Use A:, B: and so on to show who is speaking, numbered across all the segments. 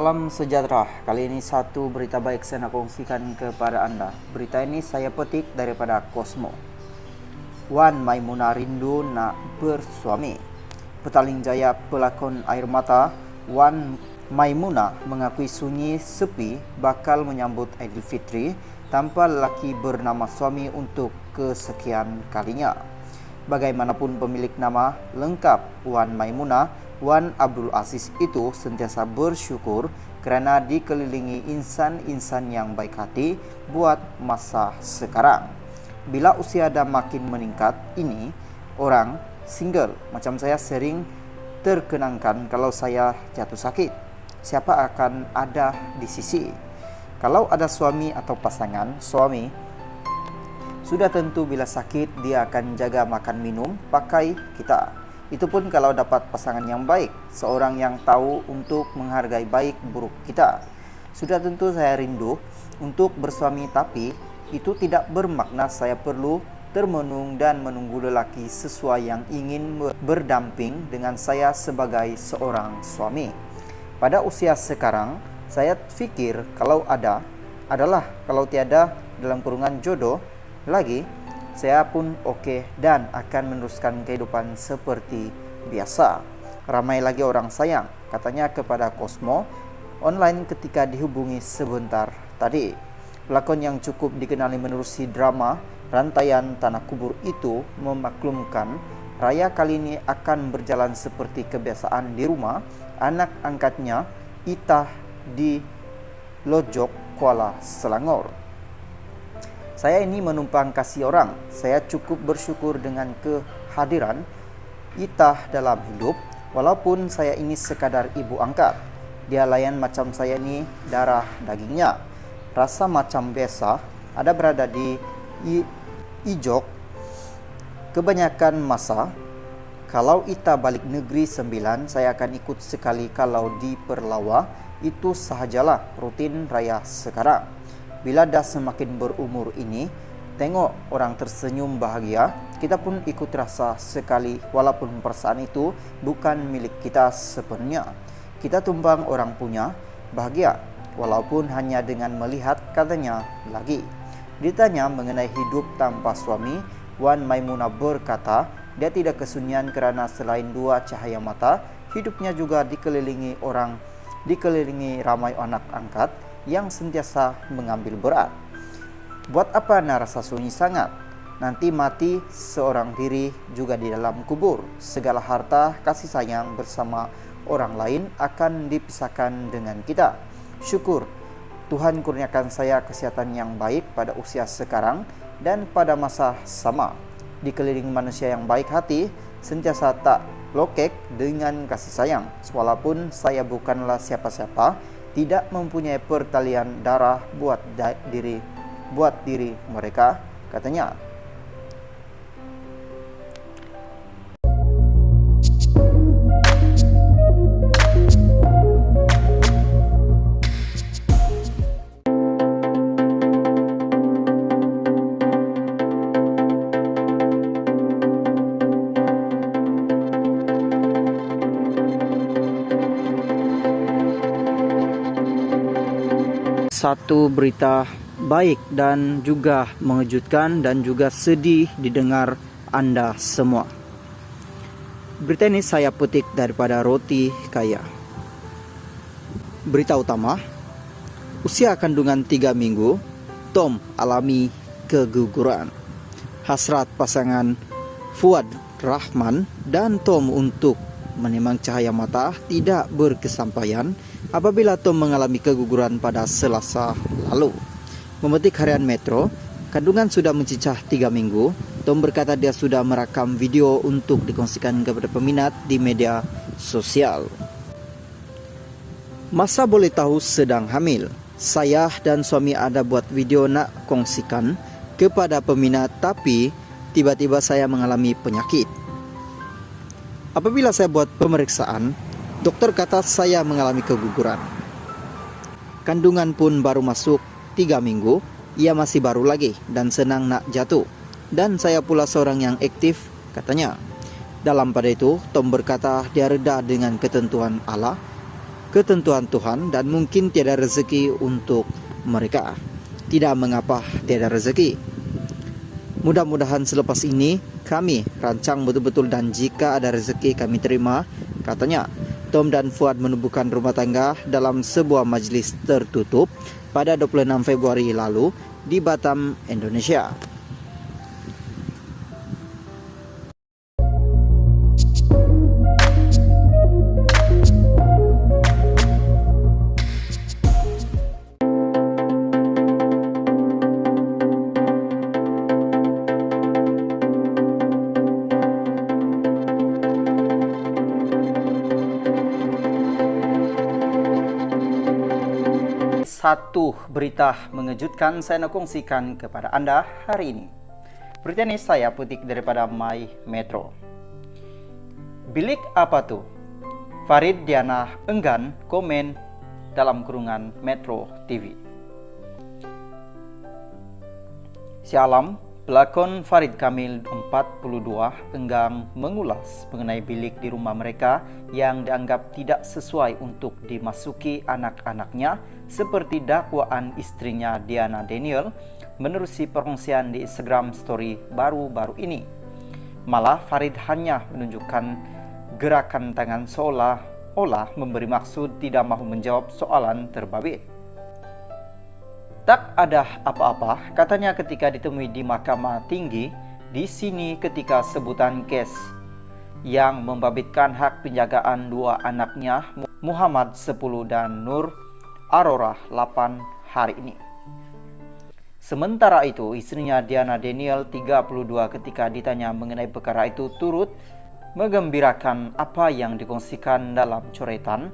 A: Salam sejahtera. Kali ini satu berita baik saya nak kongsikan kepada anda. Berita ini saya petik daripada Cosmo. Wan Maimunah rindu nak bersuami. Petaling Jaya pelakon air mata Wan Maimunah mengakui sunyi sepi bakal menyambut Aidilfitri tanpa lelaki bernama suami untuk kesekian kalinya. Bagaimanapun pemilik nama lengkap Wan Maimunah, Wan Abdul Aziz itu sentiasa bersyukur kerana dikelilingi insan-insan yang baik hati buat masa sekarang. Bila usia dah makin meningkat ini, orang single macam saya sering terkenangkan kalau saya jatuh sakit. Siapa akan ada di sisi? Kalau ada suami atau pasangan, suami sudah tentu bila sakit dia akan jaga makan minum pakai kita. Itu pun kalau dapat pasangan yang baik, seorang yang tahu untuk menghargai baik buruk kita. Sudah tentu saya rindu untuk bersuami, tapi itu tidak bermakna saya perlu termenung dan menunggu lelaki sesuai yang ingin berdamping dengan saya sebagai seorang suami. Pada usia sekarang, saya fikir kalau ada adalah, kalau tiada dalam kurungan jodoh lagi, saya pun okey dan akan meneruskan kehidupan seperti biasa. Ramai lagi orang sayang, katanya kepada Cosmo online ketika dihubungi sebentar tadi. Pelakon yang cukup dikenali menerusi drama Rantaian Tanah Kubur itu memaklumkan raya kali ini akan berjalan seperti kebiasaan di rumah anak angkatnya Itah di Lojok, Kuala Selangor. Saya ini menumpang kasih orang. Saya cukup bersyukur dengan kehadiran Itah dalam hidup. Walaupun saya ini sekadar ibu angkat, dia layan macam saya ini darah dagingnya. Rasa macam biasa ada berada di Ijok. Kebanyakan masa kalau Itah balik negeri 9, saya akan ikut sekali. Kalau di Perlawa itu sahajalah rutin raya sekarang. Bila dah semakin berumur ini, tengok orang tersenyum bahagia, kita pun ikut rasa sekali walaupun perasaan itu bukan milik kita sepenuhnya. Kita tumpang orang punya bahagia walaupun hanya dengan melihat, katanya lagi. Ditanya mengenai hidup tanpa suami, Wan Maimunah berkata dia tidak kesunyian kerana selain dua cahaya mata, hidupnya juga dikelilingi ramai anak angkat yang sentiasa mengambil berat. Buat apa nak rasa sunyi sangat? Nanti mati seorang diri juga di dalam kubur. Segala harta kasih sayang bersama orang lain akan dipisahkan dengan kita. Syukur Tuhan kurniakan saya kesihatan yang baik pada usia sekarang dan pada masa sama. Dikelilingi manusia yang baik hati, sentiasa tak lokek dengan kasih sayang. Walaupun saya bukanlah siapa-siapa, tidak mempunyai pertalian darah buat diri mereka, katanya. Satu berita baik dan juga mengejutkan dan juga sedih didengar anda semua. Berita ini saya petik daripada Roti Kaya. Berita utama, usia kandungan 3 minggu, Tom alami keguguran. Hasrat pasangan Fuad Rahman dan Tom untuk menimang cahaya mata tidak berkesampaian apabila Tom mengalami keguguran pada Selasa lalu. Memetik harian Metro, kandungan sudah mencicah 3 minggu. Tom berkata dia sudah merakam video untuk dikongsikan kepada peminat di media sosial. Masa boleh tahu sedang hamil. Saya dan suami ada buat video nak kongsikan kepada peminat, tapi tiba-tiba saya mengalami penyakit. Apabila saya buat pemeriksaan, dokter kata saya mengalami keguguran. Kandungan pun baru masuk 3 minggu, ia masih baru lagi dan senang nak jatuh. Dan saya pula seorang yang aktif, katanya. Dalam pada itu, Tom berkata dia reda dengan ketentuan Allah ketentuan Tuhan dan mungkin tiada rezeki untuk mereka. Tidak mengapa tiada rezeki. Mudah-mudahan selepas ini kami rancang betul-betul dan jika ada rezeki kami terima, katanya. Tom dan Fuad menubuhkan rumah tangga dalam sebuah majlis tertutup pada 26 Februari lalu di Batam, Indonesia. Satu berita mengejutkan saya nak kongsikan kepada Anda hari ini. Berita ini saya petik daripada My Metro. Bilik apa tuh? Farid Diana enggan komen dalam kurungan Metro TV. Sialam, pelakon Farid Kamil 42 enggan mengulas mengenai bilik di rumah mereka yang dianggap tidak sesuai untuk dimasuki anak-anaknya seperti dakwaan istrinya Diana Daniel menerusi perkongsian di Instagram story baru-baru ini. Malah Farid hanya menunjukkan gerakan tangan seolah-olah memberi maksud tidak mahu menjawab soalan terbabit. Tak ada apa-apa, katanya ketika ditemui di Mahkamah Tinggi di sini ketika sebutan kes yang membabitkan hak penjagaan dua anaknya Muhammad 10 dan Nur Aurora 8 hari ini. Sementara itu, istrinya Diana Daniel 32 ketika ditanya mengenai perkara itu turut menggembirakan apa yang dikongsikan dalam coretan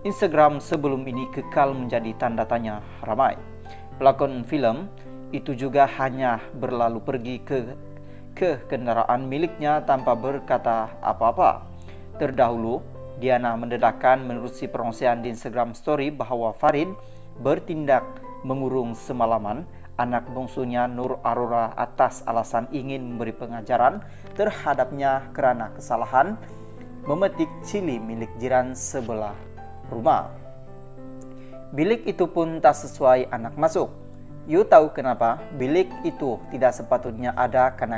A: Instagram sebelum ini kekal menjadi tanda tanya ramai. Pelakon film itu juga hanya berlalu pergi ke kendaraan miliknya tanpa berkata apa-apa. Terdahulu, Diana mendedahkan menerusi perkongsian di Instagram story bahwa Farid bertindak mengurung semalaman anak bungsunya Nur Aurora atas alasan ingin memberi pengajaran terhadapnya kerana kesalahan memetik cili milik jiran sebelah rumah. Bilik itu pun tak sesuai anak masuk. You tahu kenapa? Bilik itu tidak sepatutnya ada karena